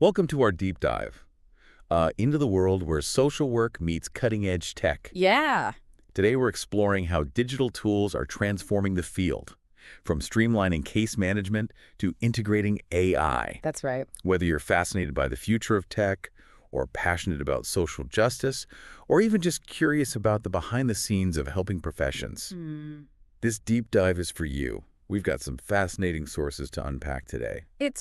Welcome to our deep dive into the world where social work meets cutting-edge tech. Yeah, Today we're exploring how digital tools are transforming the field, from streamlining case management to integrating AI. that's right. Whether you're fascinated by the future of tech, or passionate about social justice, or even just curious about the behind the scenes of helping professions, this deep dive is for you. We've got some fascinating sources to unpack today. It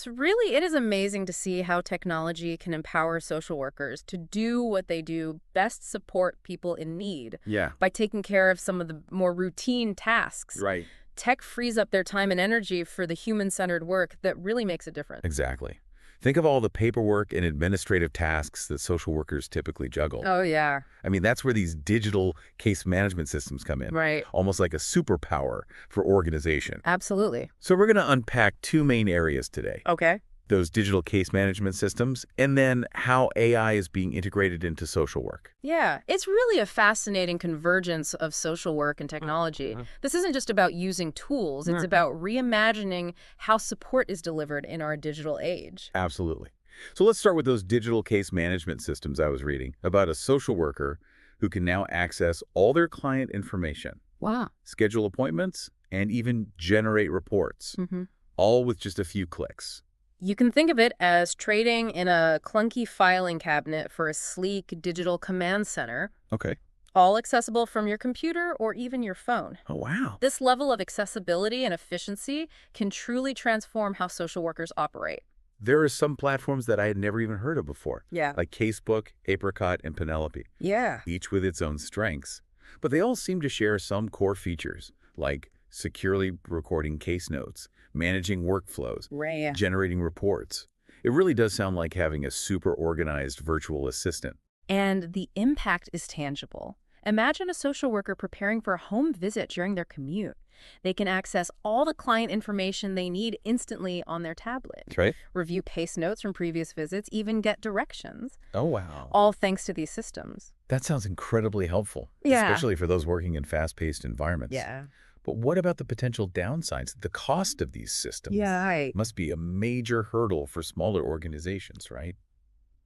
is amazing to see how technology can empower social workers to do what they do, best support people in need Yeah, by taking care of some of the more routine tasks. right. Tech frees up their time and energy for the human-centered work that really makes a difference. Exactly. Think of all the paperwork and administrative tasks that social workers typically juggle. Oh, yeah, I mean, that's where these digital case management systems come in, right. almost like a superpower for organization. Absolutely. So we're going to unpack two main areas today, Okay. those digital case management systems, and then how AI is being integrated into social work. Yeah, it's really a fascinating convergence of social work and technology. This isn't just about using tools, it's about reimagining how support is delivered in our digital age. Absolutely. So let's start with those digital case management systems I was reading about a social worker who can now access all their client information, Wow. schedule appointments, and even generate reports, all with just a few clicks. You can think of it as trading in a clunky filing cabinet for a sleek digital command center, Okay. all accessible from your computer or even your phone. Oh, wow. This level of accessibility and efficiency can truly transform how social workers operate. There are some platforms that I had never even heard of before, Yeah. like Casebook, Apricot, and Penelope, Yeah. each with its own strengths. But they all seem to share some core features, like securely recording case notes, managing workflows, Right. generating reports. It really does sound like having a super organized virtual assistant. And the impact is tangible. Imagine a social worker preparing for a home visit during their commute. They can access all the client information they need instantly on their tablet, That's right. review case notes from previous visits, even get directions, Oh, wow. all thanks to these systems. That sounds incredibly helpful, Yeah. especially for those working in fast-paced environments. But what about the potential downsides? The cost of these systems Right. must be a major hurdle for smaller organizations, right?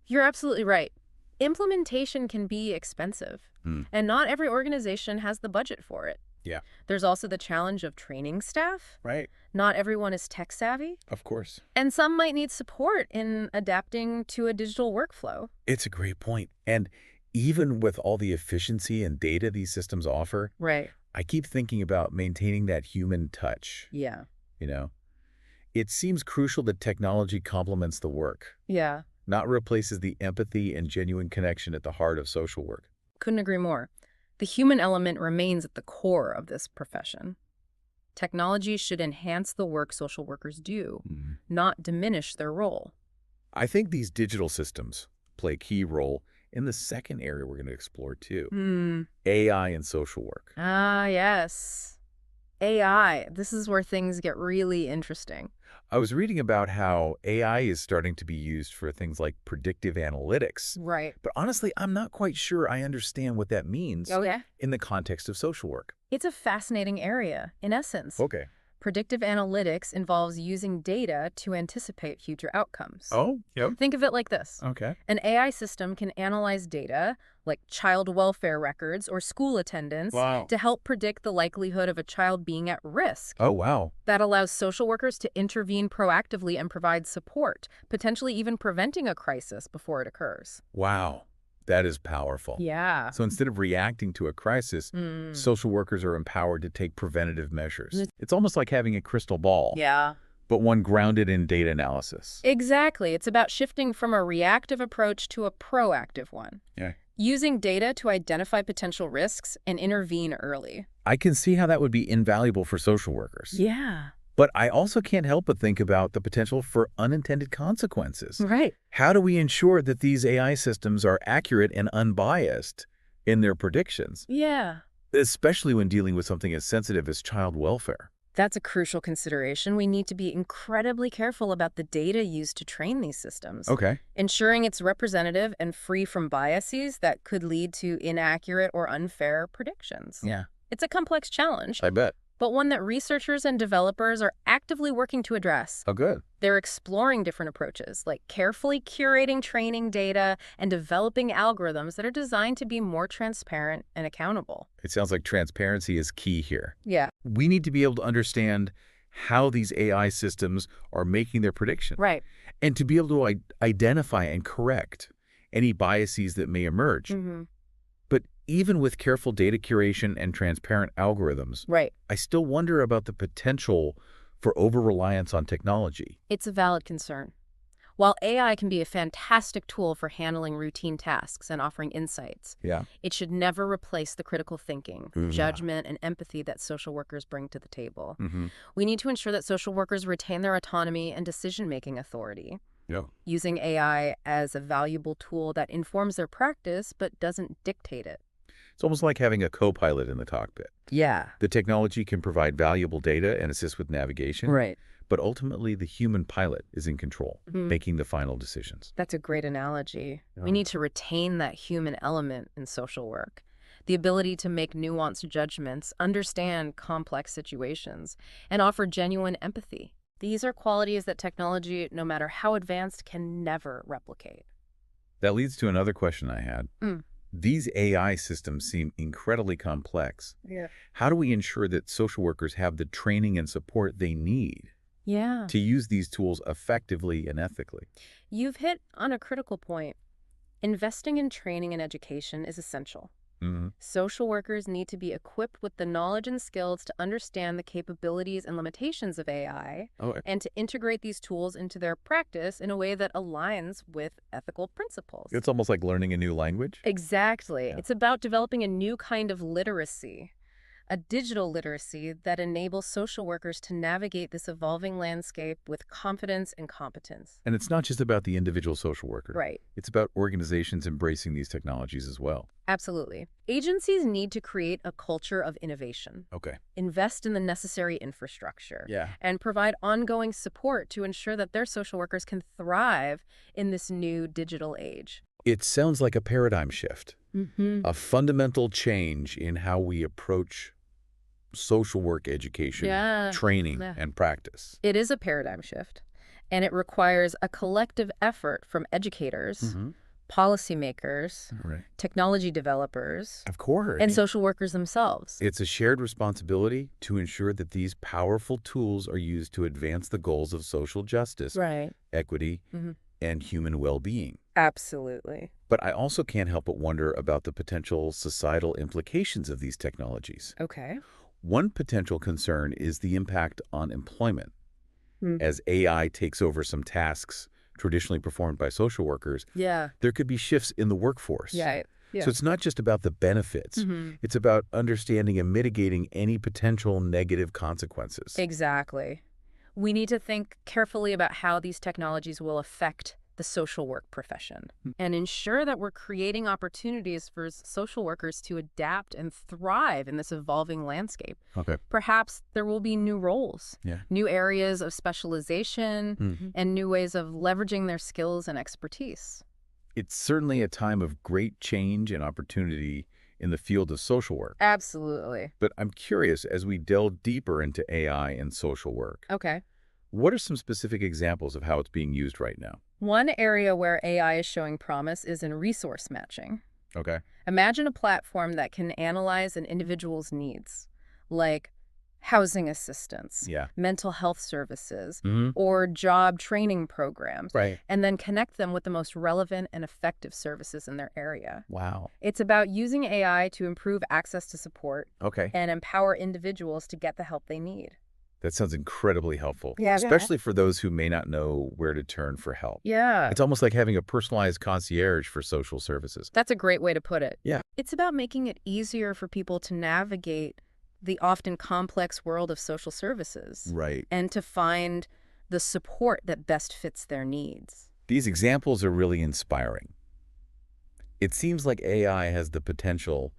You're absolutely right. Implementation can be expensive, and not every organization has the budget for it. Yeah. There's also the challenge of training staff. Right. Not everyone is tech savvy. Of course. And some might need support in adapting to a digital workflow. It's a great point. And even with all the efficiency and data these systems offer, Right. I keep thinking about maintaining that human touch, Yeah. you know? It seems crucial that technology complements the work, Yeah. not replaces the empathy and genuine connection at the heart of social work. Couldn't agree more. The human element remains at the core of this profession. Technology should enhance the work social workers do, not diminish their role. I think these digital systems play a key role in the second area we're going to explore too, AI and social work. Ah, yes. AI. This is where things get really interesting. I was reading about how AI is starting to be used for things like predictive analytics. Right. But honestly, I'm not quite sure I understand what that means Okay. in the context of social work. It's a fascinating area, in essence. Okay. Predictive analytics involves using data to anticipate future outcomes. Oh, yep. Think of it like this. Okay. An AI system can analyze data, like child welfare records or school attendance, Wow. to help predict the likelihood of a child being at risk. Oh, wow. That allows social workers to intervene proactively and provide support, potentially even preventing a crisis before it occurs. Wow. That is powerful. Yeah. So instead of reacting to a crisis, social workers are empowered to take preventative measures. It's almost like having a crystal ball, Yeah. but one grounded in data analysis. Exactly. It's about shifting from a reactive approach to a proactive one. Yeah. Using data to identify potential risks and intervene early. I can see how that would be invaluable for social workers. Yeah. But I also can't help but think about the potential for unintended consequences. Right. How do we ensure that these AI systems are accurate and unbiased in their predictions, Yeah. especially when dealing with something as sensitive as child welfare? That's a crucial consideration. We need to be incredibly careful about the data used to train these systems. Okay. Ensuring it's representative and free from biases that could lead to inaccurate or unfair predictions. Yeah. It's a complex challenge, I bet. but one that researchers and developers are actively working to address. Oh, good. They're exploring different approaches, like carefully curating training data and developing algorithms that are designed to be more transparent and accountable. It sounds like transparency is key here. Yeah. We need to be able to understand how these AI systems are making their prediction. Right. And to be able to identify and correct any biases that may emerge. Mm-hmm. But even with careful data curation and transparent algorithms, Right. I still wonder about the potential for over-reliance on technology. It's a valid concern. While AI can be a fantastic tool for handling routine tasks and offering insights, Yeah. it should never replace the critical thinking, Yeah. judgment, and empathy that social workers bring to the table. Mm-hmm. We need to ensure that social workers retain their autonomy and decision-making authority, Yeah. using AI as a valuable tool that informs their practice but doesn't dictate it. It's almost like having a co-pilot in the cockpit. Yeah. The technology can provide valuable data and assist with navigation, Right. but ultimately the human pilot is in control, Mhm. making the final decisions. That's a great analogy. Yeah. We need to retain that human element in social work. The ability to make nuanced judgments, understand complex situations, and offer genuine empathy. These are qualities that technology, no matter how advanced, can never replicate. That leads to another question I had. These AI systems seem incredibly complex. Yeah. How do we ensure that social workers have the training and support they need Yeah. to use these tools effectively and ethically? You've hit on a critical point. Investing in training and education is essential. Mm-hmm. Social workers need to be equipped with the knowledge and skills to understand the capabilities and limitations of AI and to integrate these tools into their practice in a way that aligns with ethical principles. It's almost like learning a new language. Exactly. Yeah. It's about developing a new kind of literacy, a digital literacy that enables social workers to navigate this evolving landscape with confidence and competence. And it's not just about the individual social worker. Right. It's about organizations embracing these technologies as well. Absolutely. Agencies need to create a culture of innovation, Okay. invest in the necessary infrastructure, Yeah. and provide ongoing support to ensure that their social workers can thrive in this new digital age. It sounds like a paradigm shift, Mm-hmm. a fundamental change in how we approach social work education, training, Yeah. and practice. It is a paradigm shift, and it requires a collective effort from educators, Mm-hmm. policymakers, Right. technology developers, Of course. and social workers themselves. It's a shared responsibility to ensure that these powerful tools are used to advance the goals of social justice, Right. equity, Mm-hmm. and human well-being. Absolutely. But I also can't help but wonder about the potential societal implications of these technologies. Okay. One potential concern is the impact on employment. Hmm. As AI takes over some tasks traditionally performed by social workers, Yeah. there could be shifts in the workforce. Yeah. So it's not just about the benefits. Mm-hmm. It's about understanding and mitigating any potential negative consequences. Exactly. We need to think carefully about how these technologies will affect the social work profession and ensure that we're creating opportunities for social workers to adapt and thrive in this evolving landscape. Okay. Perhaps there will be new roles, Yeah. new areas of specialization, Mm-hmm. and new ways of leveraging their skills and expertise. It's certainly a time of great change and opportunity in the field of social work. Absolutely. But I'm curious, as we delve deeper into AI and social work, Okay. what are some specific examples of how it's being used right now? One area where AI is showing promise is in resource matching. Okay. Imagine a platform that can analyze an individual's needs, like housing assistance, Yeah. mental health services, Mm-hmm. or job training programs, Right. and then connect them with the most relevant and effective services in their area. Wow. It's about using AI to improve access to support Okay. and empower individuals to get the help they need. That sounds incredibly helpful, Yeah. especially for those who may not know where to turn for help. Yeah. It's almost like having a personalized concierge for social services. That's a great way to put it. Yeah. It's about making it easier for people to navigate the often complex world of social services Right. and to find the support that best fits their needs. These examples are really inspiring. It seems like AI has the potential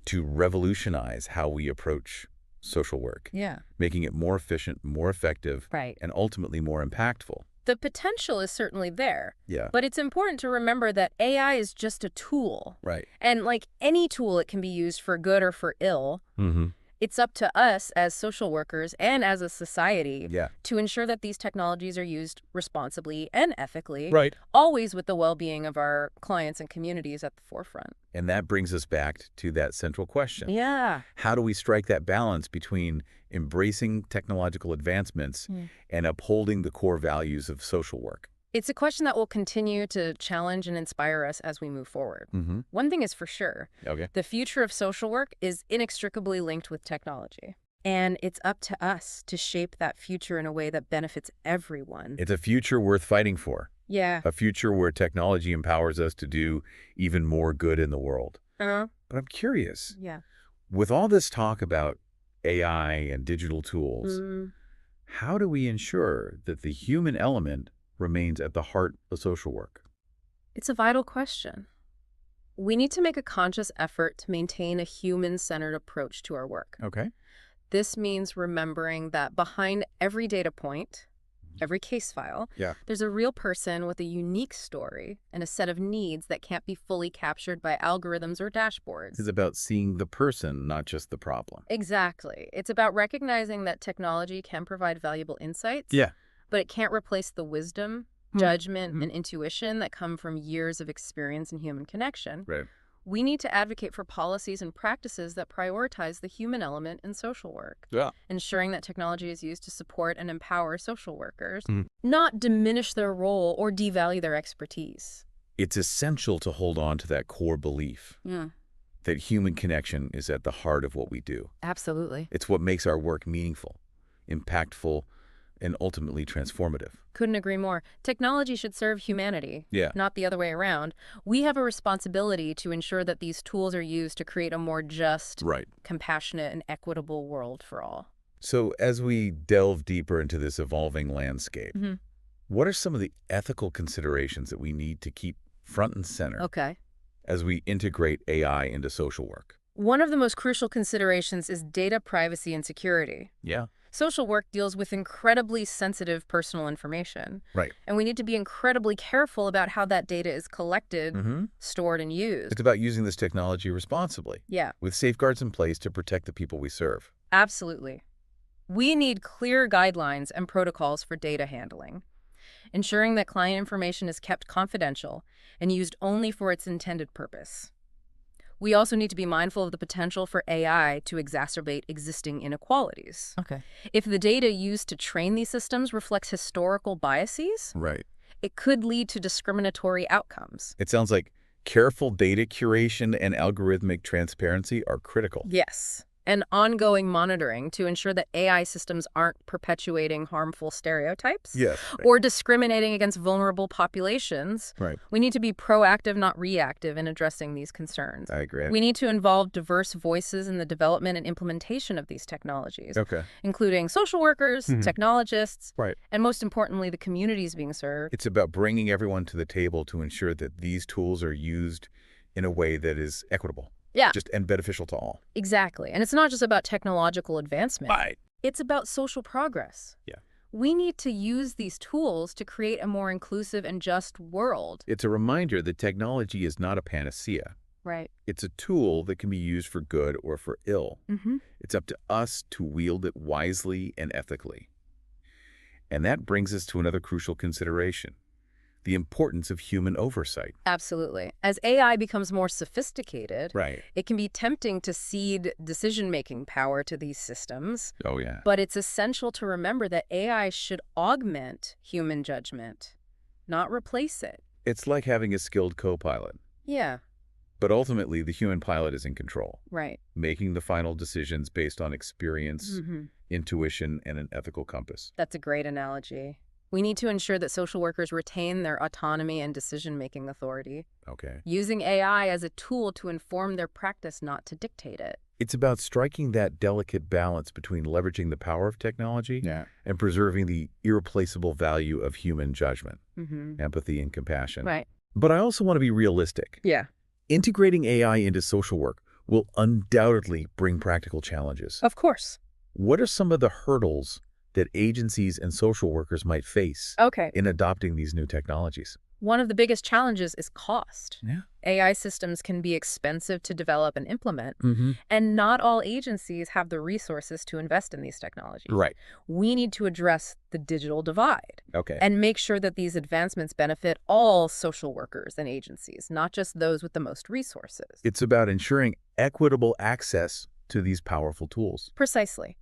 to revolutionize how we approach social work, Yeah. making it more efficient, more effective, Right. and ultimately more impactful. The potential is certainly there, Yeah. but it's important to remember that AI is just a tool. Right. And like any tool, it can be used for good or for ill. Mm-hmm. It's up to us as social workers and as a society Yeah. to ensure that these technologies are used responsibly and ethically, Right. always with the well-being of our clients and communities at the forefront. And that brings us back to that central question. Yeah. How do we strike that balance between embracing technological advancements and upholding the core values of social work? It's a question that will continue to challenge and inspire us as we move forward. One thing is for sure. Okay. The future of social work is inextricably linked with technology. And it's up to us to shape that future in a way that benefits everyone. It's a future worth fighting for. Yeah. A future where technology empowers us to do even more good in the world. Uh-huh. But I'm curious, Yeah. with all this talk about AI and digital tools, how do we ensure that the human element remains at the heart of social work? It's a vital question. We need to make a conscious effort to maintain a human-centered approach to our work. Okay. This means remembering that behind every data point, every case file, there's a real person with a unique story and a set of needs that can't be fully captured by algorithms or dashboards. It's about seeing the person, not just the problem. Exactly. It's about recognizing that technology can provide valuable insights, but it can't replace the wisdom, judgment, and intuition that come from years of experience in human connection. Right. We need to advocate for policies and practices that prioritize the human element in social work, ensuring that technology is used to support and empower social workers, not diminish their role or devalue their expertise. It's essential to hold on to that core belief that human connection is at the heart of what we do. Absolutely. It's what makes our work meaningful, impactful, and ultimately transformative. Couldn't agree more. Technology should serve humanity, not the other way around. We have a responsibility to ensure that these tools are used to create a more just, compassionate, and equitable world for all. So as we delve deeper into this evolving landscape, what are some of the ethical considerations that we need to keep front and center as we integrate AI into social work? One of the most crucial considerations is data privacy and security. Social work deals with incredibly sensitive personal information. And we need to be incredibly careful about how that data is collected, stored, and used. It's about using this technology responsibly, with safeguards in place to protect the people we serve. Absolutely. We need clear guidelines and protocols for data handling, ensuring that client information is kept confidential and used only for its intended purpose. We also need to be mindful of the potential for AI to exacerbate existing inequalities. If the data used to train these systems reflects historical biases, it could lead to discriminatory outcomes. It sounds like careful data curation and algorithmic transparency are critical. Yes. And ongoing monitoring to ensure that AI systems aren't perpetuating harmful stereotypes or discriminating against vulnerable populations. We need to be proactive, not reactive, in addressing these concerns. I agree. We need to involve diverse voices in the development and implementation of these technologies, including social workers, technologists, and most importantly, the communities being served. It's about bringing everyone to the table to ensure that these tools are used in a way that is equitable. And beneficial to all. Exactly. And it's not just about technological advancement. It's about social progress. We need to use these tools to create a more inclusive and just world. It's a reminder that technology is not a panacea. It's a tool that can be used for good or for ill. It's up to us to wield it wisely and ethically. And that brings us to another crucial consideration: the importance of human oversight. Absolutely. As AI becomes more sophisticated, it can be tempting to cede decision-making power to these systems. But it's essential to remember that AI should augment human judgment, not replace it. It's like having a skilled co-pilot. But ultimately, the human pilot is in control. Making the final decisions based on experience, intuition, and an ethical compass. That's a great analogy. We need to ensure that social workers retain their autonomy and decision-making authority, using AI as a tool to inform their practice, not to dictate it. It's about striking that delicate balance between leveraging the power of technology and preserving the irreplaceable value of human judgment, empathy, and compassion. But I also want to be realistic. Integrating AI into social work will undoubtedly bring practical challenges. Of course. What are some of the hurdles that agencies and social workers might face in adopting these new technologies? One of the biggest challenges is cost. Yeah. AI systems can be expensive to develop and implement, Mm-hmm. and not all agencies have the resources to invest in these technologies. Right. We need to address the digital divide Okay. and make sure that these advancements benefit all social workers and agencies, not just those with the most resources. It's about ensuring equitable access to these powerful tools. Precisely.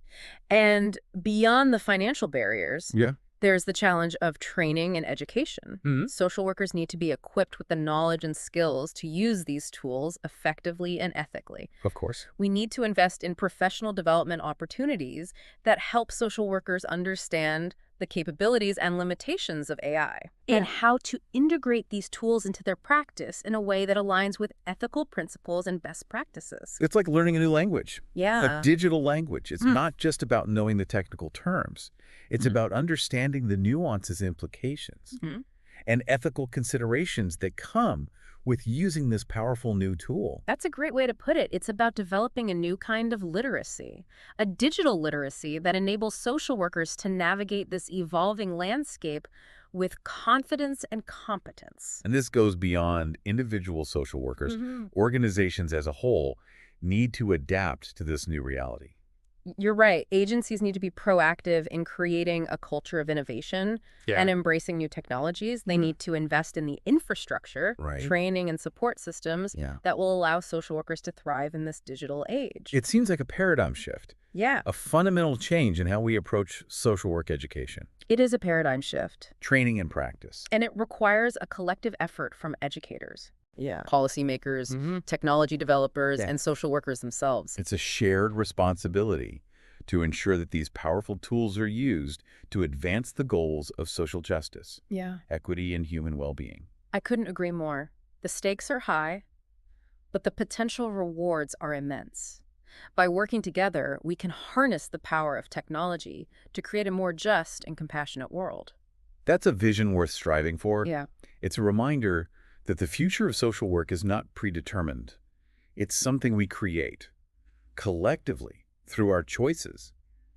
And beyond the financial barriers, Yeah. there's the challenge of training and education. Mhm. Social workers need to be equipped with the knowledge and skills to use these tools effectively and ethically. Of course. We need to invest in professional development opportunities that help social workers understand the capabilities and limitations of AI and how to integrate these tools into their practice in a way that aligns with ethical principles and best practices. It's like learning a new language, a Yeah. digital language. It's not just about knowing the technical terms. It's about understanding the nuances, implications, Mhm. and ethical considerations that come with using this powerful new tool. That's a great way to put it. It's about developing a new kind of literacy, a digital literacy that enables social workers to navigate this evolving landscape with confidence and competence. And this goes beyond individual social workers. Mhm. Organizations as a whole need to adapt to this new reality. You're right. Agencies need to be proactive in creating a culture of innovation and embracing new technologies. They need to invest in the infrastructure, Right. training, and support systems Yeah. that will allow social workers to thrive in this digital age. It seems like a paradigm shift, Yeah, a fundamental change in how we approach social work education, it is a paradigm shift. training and practice. And it requires a collective effort from educators, policymakers, technology developers, Yeah. and social workers themselves. It's a shared responsibility to ensure that these powerful tools are used to advance the goals of social justice, Yeah. equity, and human well-being. I couldn't agree more. The stakes are high, but the potential rewards are immense. By working together, we can harness the power of technology to create a more just and compassionate world. That's a vision worth striving for. Yeah. It's a reminder that the future of social work is not predetermined. It's something we create collectively through our choices,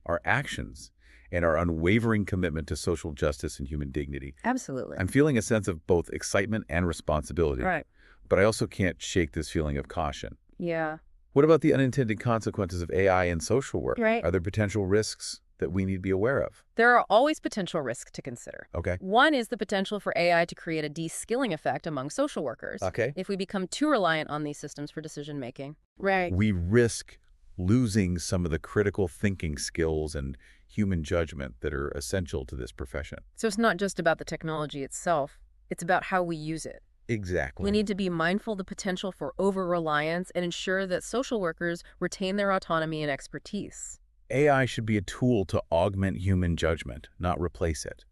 our actions, and our unwavering commitment to social justice and human dignity. Absolutely. I'm feeling a sense of both excitement and responsibility, Right. but I also can't shake this feeling of caution. Yeah. What about the unintended consequences of AI in social work? Right. Are there potential risks that we need to be aware of? There are always potential risks to consider. Okay. One is the potential for AI to create a de-skilling effect among social workers Okay. if we become too reliant on these systems for decision-making. Right. We risk losing some of the critical thinking skills and human judgment that are essential to this profession. So it's not just about the technology itself. It's about how we use it. Exactly. We need to be mindful of the potential for over-reliance and ensure that social workers retain their autonomy and expertise. AI should be a tool to augment human judgment, not replace it.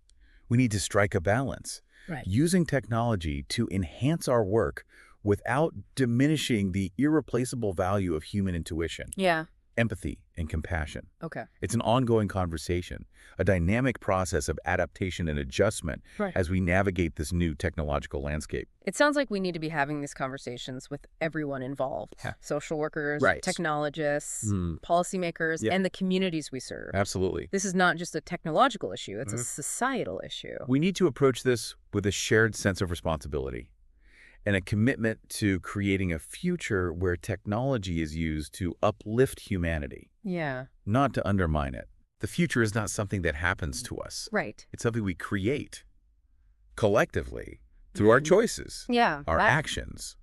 We need to strike a balance, Right. using technology to enhance our work without diminishing the irreplaceable value of human intuition, Yeah. empathy, and compassion. Okay. It's an ongoing conversation, a dynamic process of adaptation and adjustment Right. as we navigate this new technological landscape. It sounds like we need to be having these conversations with everyone involved. Yeah. Social workers, Right. technologists, Mm. policymakers, Yeah. and the communities we serve. Absolutely. This is not just a technological issue, it's a societal issue. We need to approach this with a shared sense of responsibility and a commitment to creating a future where technology is used to uplift humanity, Yeah. not to undermine it. The future is not something that happens to us. Right. It's something we create collectively through our choices, Yeah. our actions,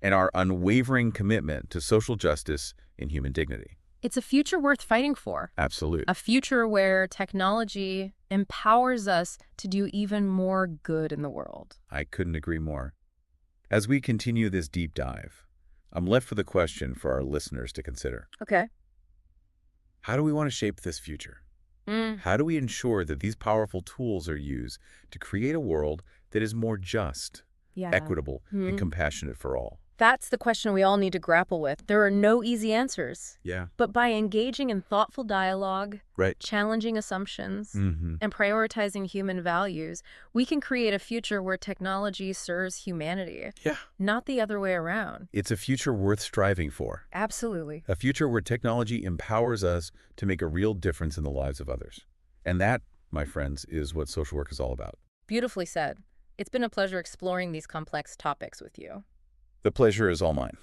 and our unwavering commitment to social justice and human dignity. It's a future worth fighting for. Absolute. A future where technology empowers us to do even more good in the world. I couldn't agree more. As we continue this deep dive, I'm left with a question for our listeners to consider. Okay. How do we want to shape this future? Mm. How do we ensure that these powerful tools are used to create a world that is more just, Yeah. equitable, and compassionate for all? That's the question we all need to grapple with. There are no easy answers. Yeah. But by engaging in thoughtful dialogue, Right. challenging assumptions, Mm-hmm. and prioritizing human values, we can create a future where technology serves humanity, Yeah. not the other way around. It's a future worth striving for. Absolutely. A future where technology empowers us to make a real difference in the lives of others. And that, my friends, is what social work is all about. Beautifully said. It's been a pleasure exploring these complex topics with you. The pleasure is all mine.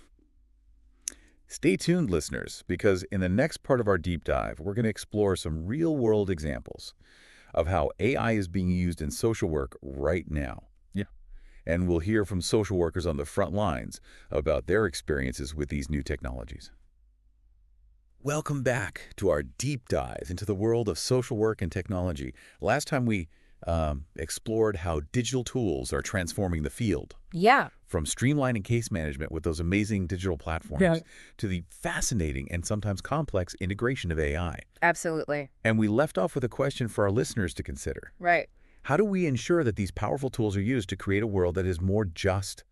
Stay tuned, listeners, because in the next part of our deep dive, we're going to explore some real-world examples of how AI is being used in social work right now. Yeah. And we'll hear from social workers on the front lines about their experiences with these new technologies. Welcome back to our deep dive into the world of social work and technology. Last time we explored how digital tools are transforming the field. Yeah. From streamlining case management with those amazing digital platforms to the fascinating and sometimes complex integration of AI. Absolutely. And we left off with a question for our listeners to consider. Right. How do we ensure that these powerful tools are used to create a world that is more just,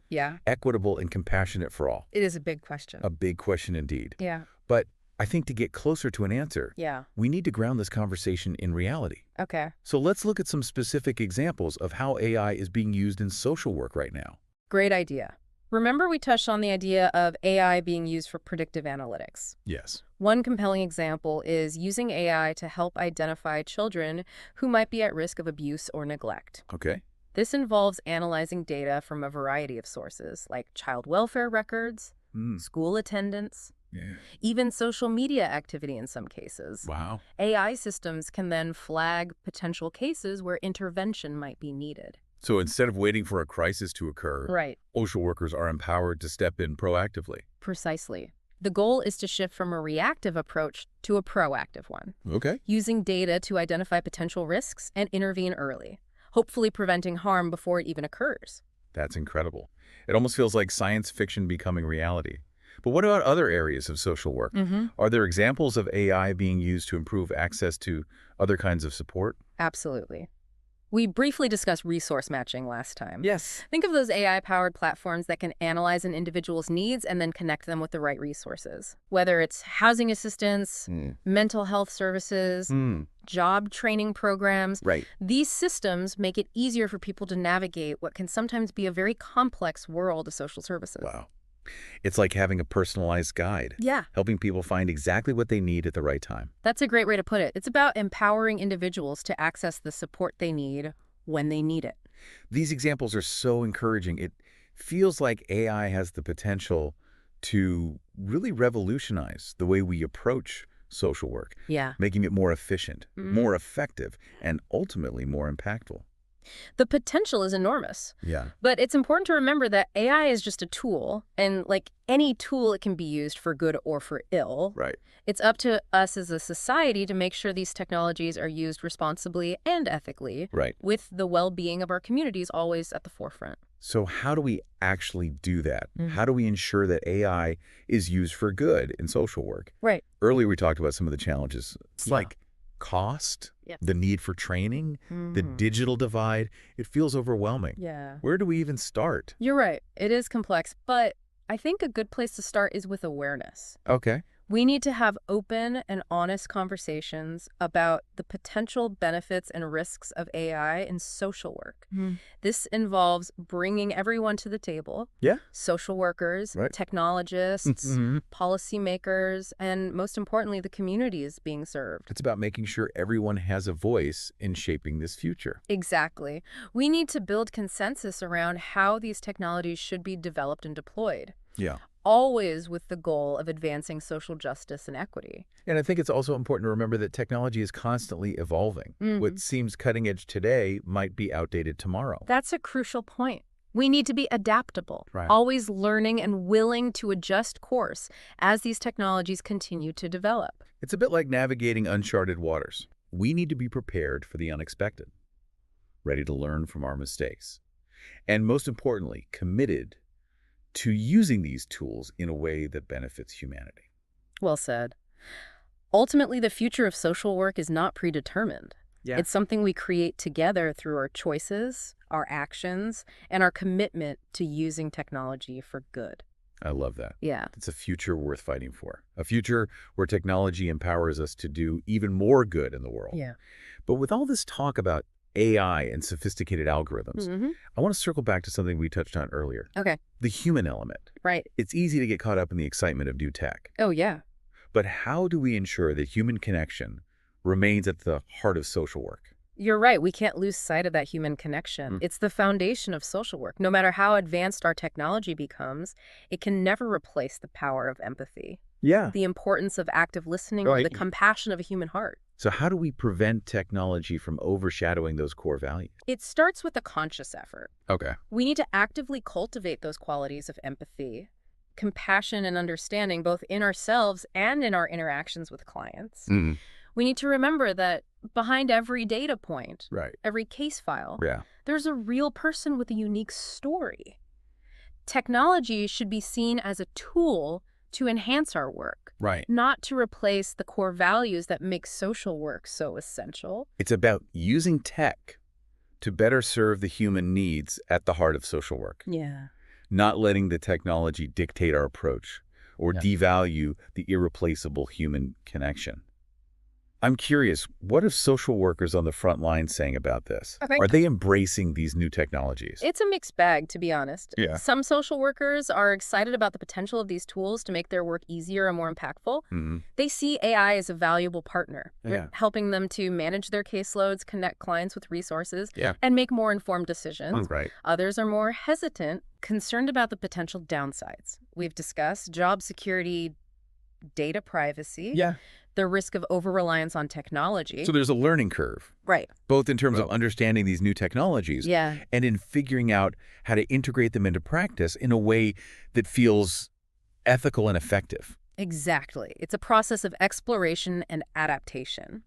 equitable, and compassionate for all? It is a big question. A big question indeed. Yeah. But I think to get closer to an answer, we need to ground this conversation in reality. Okay. So let's look at some specific examples of how AI is being used in social work right now. Great idea. Remember we touched on the idea of AI being used for predictive analytics. Yes. One compelling example is using AI to help identify children who might be at risk of abuse or neglect. Okay. This involves analyzing data from a variety of sources, like child welfare records, school attendance, even social media activity in some cases. Wow. AI systems can then flag potential cases where intervention might be needed. So instead of waiting for a crisis to occur, social workers are empowered to step in proactively. Precisely. The goal is to shift from a reactive approach to a proactive one. Okay. Using data to identify potential risks and intervene early, hopefully preventing harm before it even occurs. That's incredible. It almost feels like science fiction becoming reality. But what about other areas of social work? Are there examples of AI being used to improve access to other kinds of support? Absolutely. We briefly discussed resource matching last time. Yes. Think of those AI-powered platforms that can analyze an individual's needs and then connect them with the right resources. Whether it's housing assistance, mental health services, job training programs. These systems make it easier for people to navigate what can sometimes be a very complex world of social services. Wow. It's like having a personalized guide. Helping people find exactly what they need at the right time. That's a great way to put it. It's about empowering individuals to access the support they need when they need it. These examples are so encouraging. It feels like AI has the potential to really revolutionize the way we approach social work. Making it more efficient, more effective, and ultimately more impactful. The potential is enormous. But it's important to remember that AI is just a tool, and like any tool, it can be used for good or for ill. It's up to us as a society to make sure these technologies are used responsibly and ethically, with the well-being of our communities always at the forefront. So how do we actually do that? How do we ensure that AI is used for good in social work? Earlier, we talked about some of the challenges. It's like cost, the need for training, the digital divide. It feels overwhelming. Where do we even start? You're right. It is complex, but I think a good place to start is with awareness. We need to have open and honest conversations about the potential benefits and risks of AI in social work. This involves bringing everyone to the table. Social workers, technologists, policymakers, and most importantly, the communities being served. It's about making sure everyone has a voice in shaping this future. Exactly. We need to build consensus around how these technologies should be developed and deployed. Always with the goal of advancing social justice and equity. And I think it's also important to remember that technology is constantly evolving. What seems cutting edge today might be outdated tomorrow. That's a crucial point. We need to be adaptable, always learning and willing to adjust course as these technologies continue to develop. It's a bit like navigating uncharted waters. We need to be prepared for the unexpected, ready to learn from our mistakes, and most importantly, committed to using these tools in a way that benefits humanity. Well said. Ultimately, the future of social work is not predetermined. It's something we create together through our choices, our actions, and our commitment to using technology for good. I love that. It's a future worth fighting for. A future where technology empowers us to do even more good in the world. But with all this talk about AI and sophisticated algorithms, I want to circle back to something we touched on earlier. The human element. It's easy to get caught up in the excitement of new tech. But how do we ensure that human connection remains at the heart of social work? You're right. We can't lose sight of that human connection. It's the foundation of social work. No matter how advanced our technology becomes, it can never replace the power of empathy, Yeah. the importance of active listening, or the compassion of a human heart. So how do we prevent technology from overshadowing those core values? It starts with a conscious effort. Okay. We need to actively cultivate those qualities of empathy, compassion, and understanding, both in ourselves and in our interactions with clients. We need to remember that behind every data point, Right. every case file, Yeah. there's a real person with a unique story. Technology should be seen as a tool to enhance our work, Right. not to replace the core values that make social work so essential. It's about using tech to better serve the human needs at the heart of social work, Yeah. not letting the technology dictate our approach or devalue the irreplaceable human connection. I'm curious, what are social workers on the front line saying about this? I think Are they embracing these new technologies? it's a mixed bag, to be honest. Yeah. Some social workers are excited about the potential of these tools to make their work easier and more impactful. They see AI as a valuable partner, Yeah. helping them to manage their caseloads, connect clients with resources, Yeah. and make more informed decisions. Right. Others are more hesitant, concerned about the potential downsides. We've discussed job security, data privacy, Yeah. the risk of over-reliance on technology. So there's a learning curve, Right. both in terms of understanding these new technologies Yeah. and in figuring out how to integrate them into practice in a way that feels ethical and effective. Exactly. It's a process of exploration and adaptation.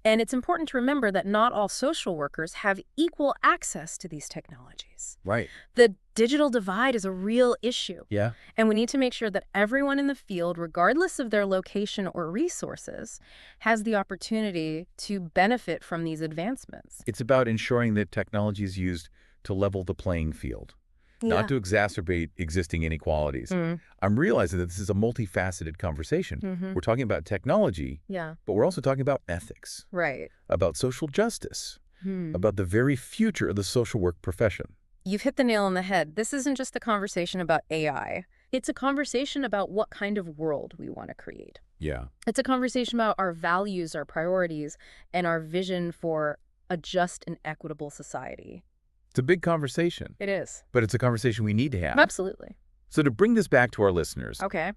And it's important to remember that not all social workers have equal access to these technologies. Right. The digital divide is a real issue. Yeah. And we need to make sure that everyone in the field, regardless of their location or resources, has the opportunity to benefit from these advancements. It's about ensuring that technology is used to level the playing field, not to exacerbate existing inequalities. I'm realizing that this is a multifaceted conversation. We're talking about technology, Yeah. but we're also talking about ethics, Right. about social justice, about the very future of the social work profession. You've hit the nail on the head. This isn't just a conversation about AI. It's a conversation about what kind of world we want to create. Yeah. It's a conversation about our values, our priorities, and our vision for a just and equitable society. It's a big conversation, It is. but it's a conversation we need to have. Absolutely. So to bring this back to our listeners, Okay.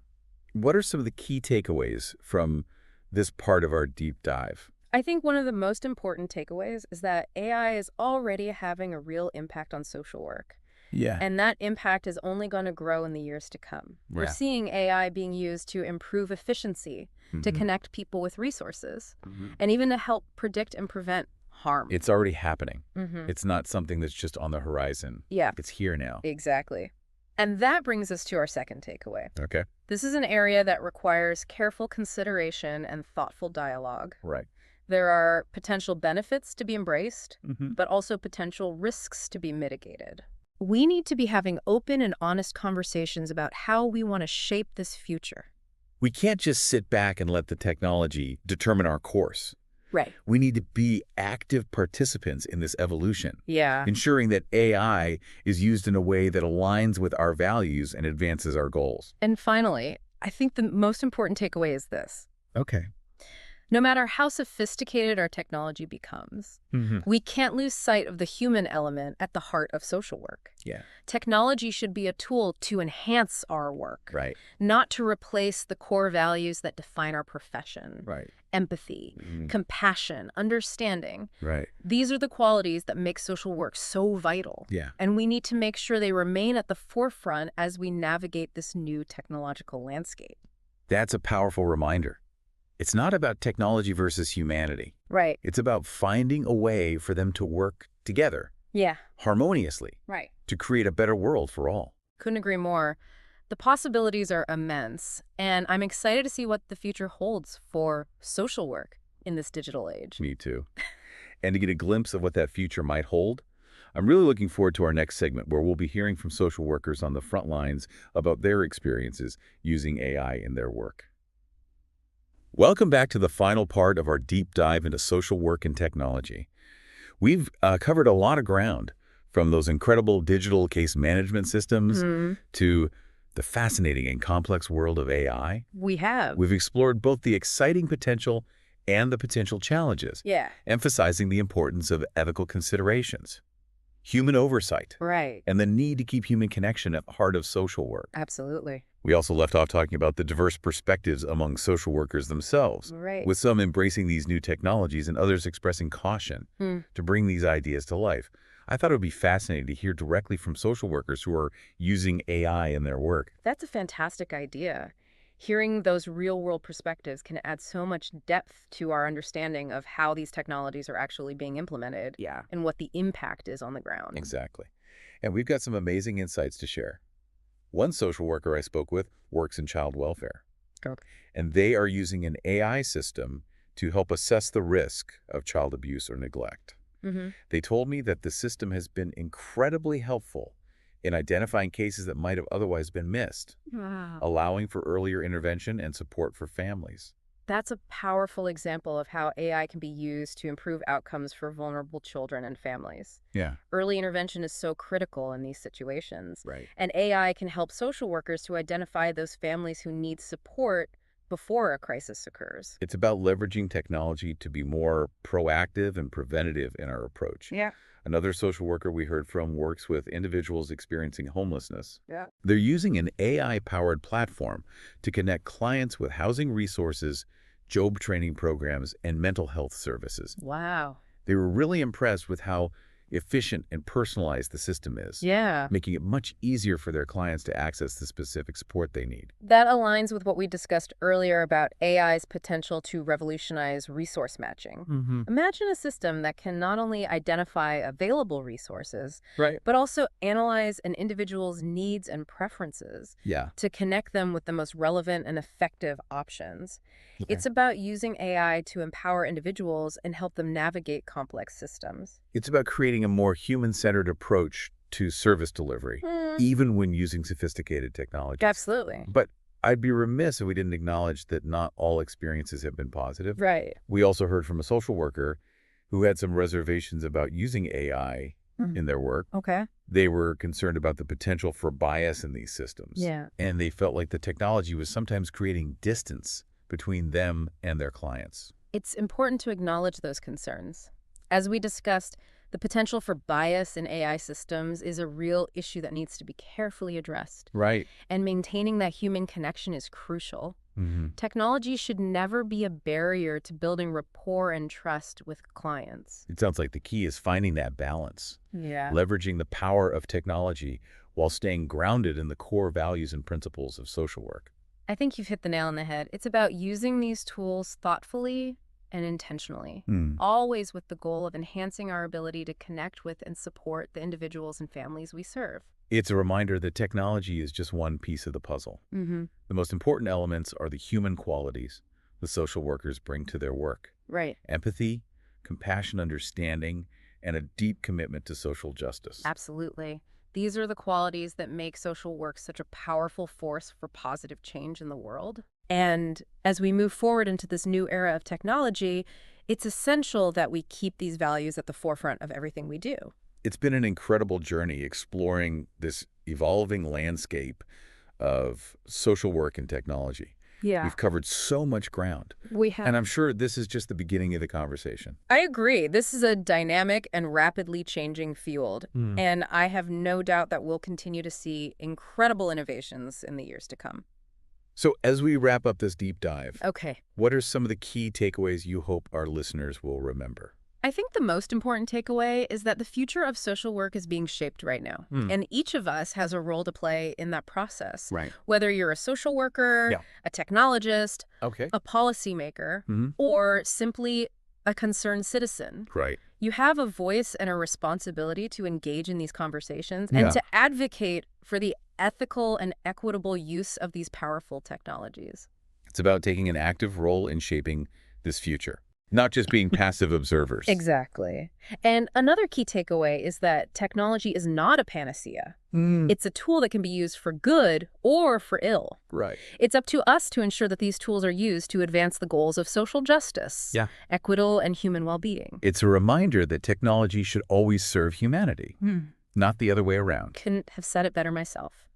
what are some of the key takeaways from this part of our deep dive? I think one of the most important takeaways is that AI is already having a real impact on social work. Yeah. And that impact is only going to grow in the years to come. We're seeing AI being used to improve efficiency, to connect people with resources, and even to help predict and prevent harm. It's already happening. It's not something that's just on the horizon. Yeah, It's here now. exactly. And that brings us to our second takeaway. Okay. This is an area that requires careful consideration and thoughtful dialogue. Right. There are potential benefits to be embraced, but also potential risks to be mitigated. We need to be having open and honest conversations about how we want to shape this future. We can't just sit back and let the technology determine our course. Right. We need to be active participants in this evolution, Yeah. ensuring that AI is used in a way that aligns with our values and advances our goals. And finally, I think the most important takeaway is this. Okay. No matter how sophisticated our technology becomes, we can't lose sight of the human element at the heart of social work. Yeah. Technology should be a tool to enhance our work, Right. not to replace the core values that define our profession. Right. Empathy, compassion, understanding. Right. These are the qualities that make social work so vital. Yeah. And we need to make sure they remain at the forefront as we navigate this new technological landscape. That's a powerful reminder. It's not about technology versus humanity. Right. It's about finding a way for them to work together Yeah. harmoniously Right. to create a better world for all. Couldn't agree more. The possibilities are immense, and I'm excited to see what the future holds for social work in this digital age. Me too. And to get a glimpse of what that future might hold, I'm really looking forward to our next segment where we'll be hearing from social workers on the front lines about their experiences using AI in their work. Welcome back to the final part of our deep dive into social work and technology. We've covered a lot of ground, from those incredible digital case management systems to the fascinating and complex world of AI. We have. We've explored both the exciting potential and the potential challenges, Yeah. emphasizing the importance of ethical considerations, human oversight, Right. and the need to keep human connection at the heart of social work. Absolutely. We also left off talking about the diverse perspectives among social workers themselves, Right. with some embracing these new technologies and others expressing caution to bring these ideas to life. I thought it would be fascinating to hear directly from social workers who are using AI in their work. That's a fantastic idea. Hearing those real-world perspectives can add so much depth to our understanding of how these technologies are actually being implemented. Yeah. And what the impact is on the ground. Exactly. And we've got some amazing insights to share. One social worker I spoke with works in child welfare, Okay. and they are using an AI system to help assess the risk of child abuse or neglect. They told me that the system has been incredibly helpful in identifying cases that might have otherwise been missed, Wow. allowing for earlier intervention and support for families. That's a powerful example of how AI can be used to improve outcomes for vulnerable children and families. Yeah. Early intervention is so critical in these situations, Right. and AI can help social workers to identify those families who need support before a crisis occurs. It's about leveraging technology to be more proactive and preventative in our approach. Yeah. Another social worker we heard from works with individuals experiencing homelessness. Yeah. They're using an AI-powered platform to connect clients with housing resources, job training programs, and mental health services. Wow. They were really impressed with how efficient and personalized the system is, Yeah. making it much easier for their clients to access the specific support they need. That aligns with what we discussed earlier about AI's potential to revolutionize resource matching. Imagine a system that can not only identify available resources, Right. but also analyze an individual's needs and preferences Yeah. to connect them with the most relevant and effective options. Okay. It's about using AI to empower individuals and help them navigate complex systems. It's about creating a more human-centered approach to service delivery, even when using sophisticated technology. Absolutely. But I'd be remiss if we didn't acknowledge that not all experiences have been positive. Right. We also heard from a social worker who had some reservations about using AI in their work. Okay. They were concerned about the potential for bias in these systems. Yeah. And they felt like the technology was sometimes creating distance between them and their clients. It's important to acknowledge those concerns. As we discussed, the potential for bias in AI systems is a real issue that needs to be carefully addressed. Right. And maintaining that human connection is crucial. Mm-hmm. Technology should never be a barrier to building rapport and trust with clients. It sounds like the key is finding that balance, Yeah. leveraging the power of technology while staying grounded in the core values and principles of social work. I think you've hit the nail on the head. It's about using these tools thoughtfully and intentionally, always with the goal of enhancing our ability to connect with and support the individuals and families we serve. It's a reminder that technology is just one piece of the puzzle. The most important elements are the human qualities the social workers bring to their work. Right. Empathy, compassion, understanding, and a deep commitment to social justice. Absolutely. These are the qualities that make social work such a powerful force for positive change in the world. And as we move forward into this new era of technology, it's essential that we keep these values at the forefront of everything we do. It's been an incredible journey exploring this evolving landscape of social work and technology. Yeah. We've covered so much ground, We have. and I'm sure this is just the beginning of the conversation. I agree. This is a dynamic and rapidly changing field, and I have no doubt that we'll continue to see incredible innovations in the years to come. So as we wrap up this deep dive, Okay. what are some of the key takeaways you hope our listeners will remember? I think the most important takeaway is that the future of social work is being shaped right now, and each of us has a role to play in that process. Right. Whether you're a social worker, Yeah. a technologist, Okay. a policymaker, or simply a concerned citizen, Right. you have a voice and a responsibility to engage in these conversations Yeah. and to advocate for the ethical and equitable use of these powerful technologies. It's about taking an active role in shaping this future, not just being passive observers. Exactly. And another key takeaway is that technology is not a panacea. It's a tool that can be used for good or for ill. Right. It's up to us to ensure that these tools are used to advance the goals of social justice, equitable, and human well-being. It's a reminder that technology should always serve humanity, not the other way around. Couldn't have said it better myself.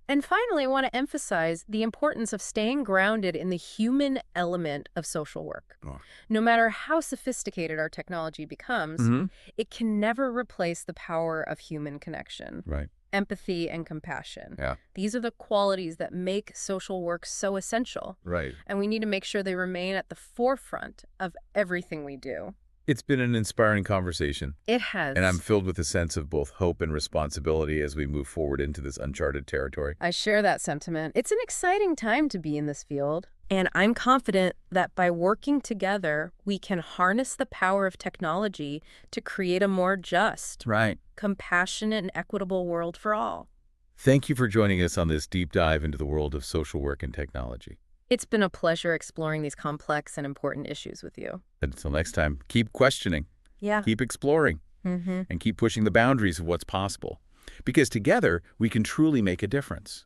And finally, I want to emphasize the importance of staying grounded in the human element of social work. Oh. No matter how sophisticated our technology becomes, it can never replace the power of human connection. Right. Empathy and compassion. Yeah. These are the qualities that make social work so essential. Right. And we need to make sure they remain at the forefront of everything we do. It's been an inspiring conversation. It has. And I'm filled with a sense of both hope and responsibility as we move forward into this uncharted territory. I share that sentiment. It's an exciting time to be in this field. And I'm confident that by working together, we can harness the power of technology to create a more just, Right. compassionate, and equitable world for all. Thank you for joining us on this deep dive into the world of social work and technology. It's been a pleasure exploring these complex and important issues with you. Until next time, keep questioning, keep exploring, and keep pushing the boundaries of what's possible. Because together, we can truly make a difference.